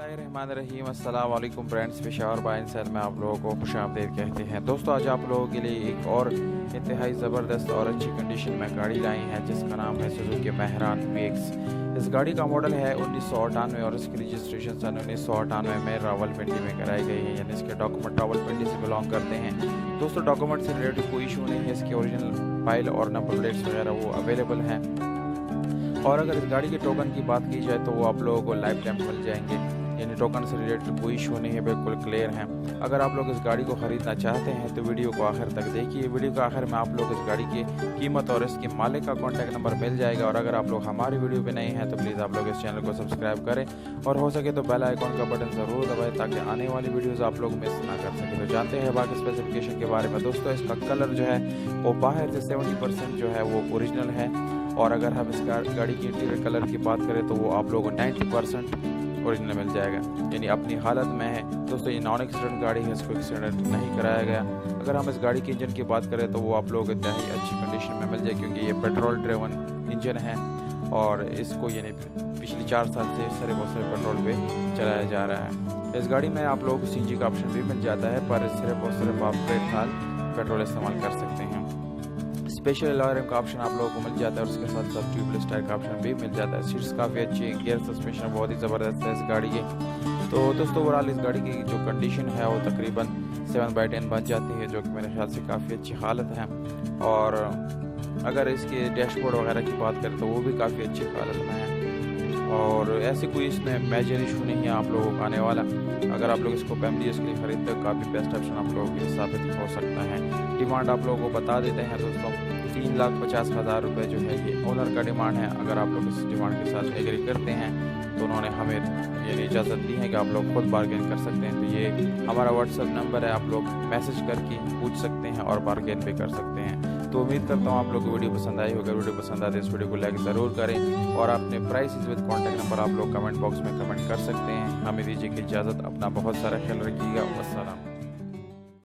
बिस्मिल्लाहिर्रहमानिर्रहीम। अस्सलाम वालेकुम फ्रेंड्स, पेशावर बाय इंसान में आप लोगों को खुशामदीद कहते हैं। दोस्तों, आज आप लोगों के लिए एक और इंतहाई ज़बरदस्त और अच्छी कंडीशन में गाड़ी लाई हैं जिसका नाम है सुजुकी मेहरान वीएक्स। इस गाड़ी का मॉडल है 1998 और इसकी रजिस्ट्रेशन सन 1998 में रावलपिंडी में कराई गई है, यानी इसके डॉक्यूमेंट रावलपिंडी से बिलोंग करते हैं। दोस्तों, डॉक्यूमेंट से रिलेटेड कोई इशू नहीं है, इसके ओरिजिनल फाइल और नंबर प्लेट्स वगैरह वो अवेलेबल हैं। और अगर इस गाड़ी के टोकन की बात की जाए तो वो आप लोगों को लाइफ टाइम मिल जाएंगे, यानी टोकन से रिलेटेड कोई इशू नहीं है, बिल्कुल क्लियर है। अगर आप लोग इस गाड़ी को ख़रीदना चाहते हैं तो वीडियो को आखिर तक देखिए। वीडियो के आखिर में आप लोग इस गाड़ी की कीमत और इसके मालिक का कॉन्टैक्ट नंबर मिल जाएगा। और अगर आप लोग हमारी वीडियो पे नए हैं तो प्लीज़ आप लोग इस चैनल को सब्सक्राइब करें और हो सके तो बेल आइकॉन का बटन ज़रूर दबाएं ताकि आने वाली वीडियोज़ आप लोग मिस ना कर सकें। तो जानते हैं बाकी स्पेसिफिकेशन के बारे में। दोस्तों, इसका कलर जो है वो बाहर से 70% जो है वो ओरिजिनल है, और अगर हम इस गाड़ी की इंटीरियर कलर की बात करें तो वो आप लोगों को 90% ओरिजिनल मिल जाएगा, यानी अपनी हालत में है। दोस्तों, ये नॉन एक्सीडेंट गाड़ी है, इसको एक्सीडेंट नहीं कराया गया। अगर हम इस गाड़ी के इंजन की बात करें तो वो आप लोगों को इंतहाई अच्छी कंडीशन में मिल जाए, क्योंकि ये पेट्रोल ड्रिवन इंजन है और इसको यानी पिछले 4 साल से सारे बहुत सारे पेट्रोल पे चलाया जा रहा है। इस गाड़ी में आप लोगों को सीएनजी का ऑप्शन भी मिल जाता है, पर सिर्फ और सिर्फ आप 1.5 साल पेट्रोल इस्तेमाल कर सकते हैं। स्पेशल अलॉय का ऑप्शन आप लोगों को मिल जाता है और उसके साथ साथ ट्यूबलेस टायर का ऑप्शन भी मिल जाता है। सीट्स काफ़ी अच्छी है, गियर सस्पेंशन बहुत ही ज़बरदस्त है इस गाड़ी के। तो दोस्तों, ओवरऑल इस गाड़ी की जो कंडीशन है वो तकरीबन 7/10 बन जाती है, जो कि मेरे ख्याल से काफ़ी अच्छी हालत है। और अगर इसके डैशबोर्ड वगैरह की बात करें तो वो भी काफ़ी अच्छी हालत में है, और ऐसे कोई इसमें मेजर इशू नहीं है आप लोगों को आने वाला। अगर आप लोग इसको फैमिली के लिए खरीदते हो काफ़ी बेस्ट ऑप्शन आप लोगों के लिए साबित हो सकता है। डिमांड आप लोगों को बता देते हैं दोस्तों, 3,50,000 रुपये जो है ये ओनर का डिमांड है। अगर आप लोग इस डिमांड के साथ एग्री करते हैं तो उन्होंने हमें ये इजाज़त दी है कि आप लोग खुद बार्गेन कर सकते हैं। तो ये हमारा व्हाट्सअप नंबर है, आप लोग मैसेज करके पूछ सकते हैं और बार्गेन भी कर सकते हैं। तो उम्मीद करता हूँ आप लोग को वीडियो पसंद आई होगी। वीडियो पसंद आए तो इस वीडियो को लाइक ज़रूर करें, और अपने प्राइसेस विद कॉन्टैक्ट नंबर आप लोग कमेंट बॉक्स में कमेंट कर सकते हैं। हमें दीजिए कि इजाज़त, अपना बहुत सारा ख्याल रखिएगा। वस्सलाम।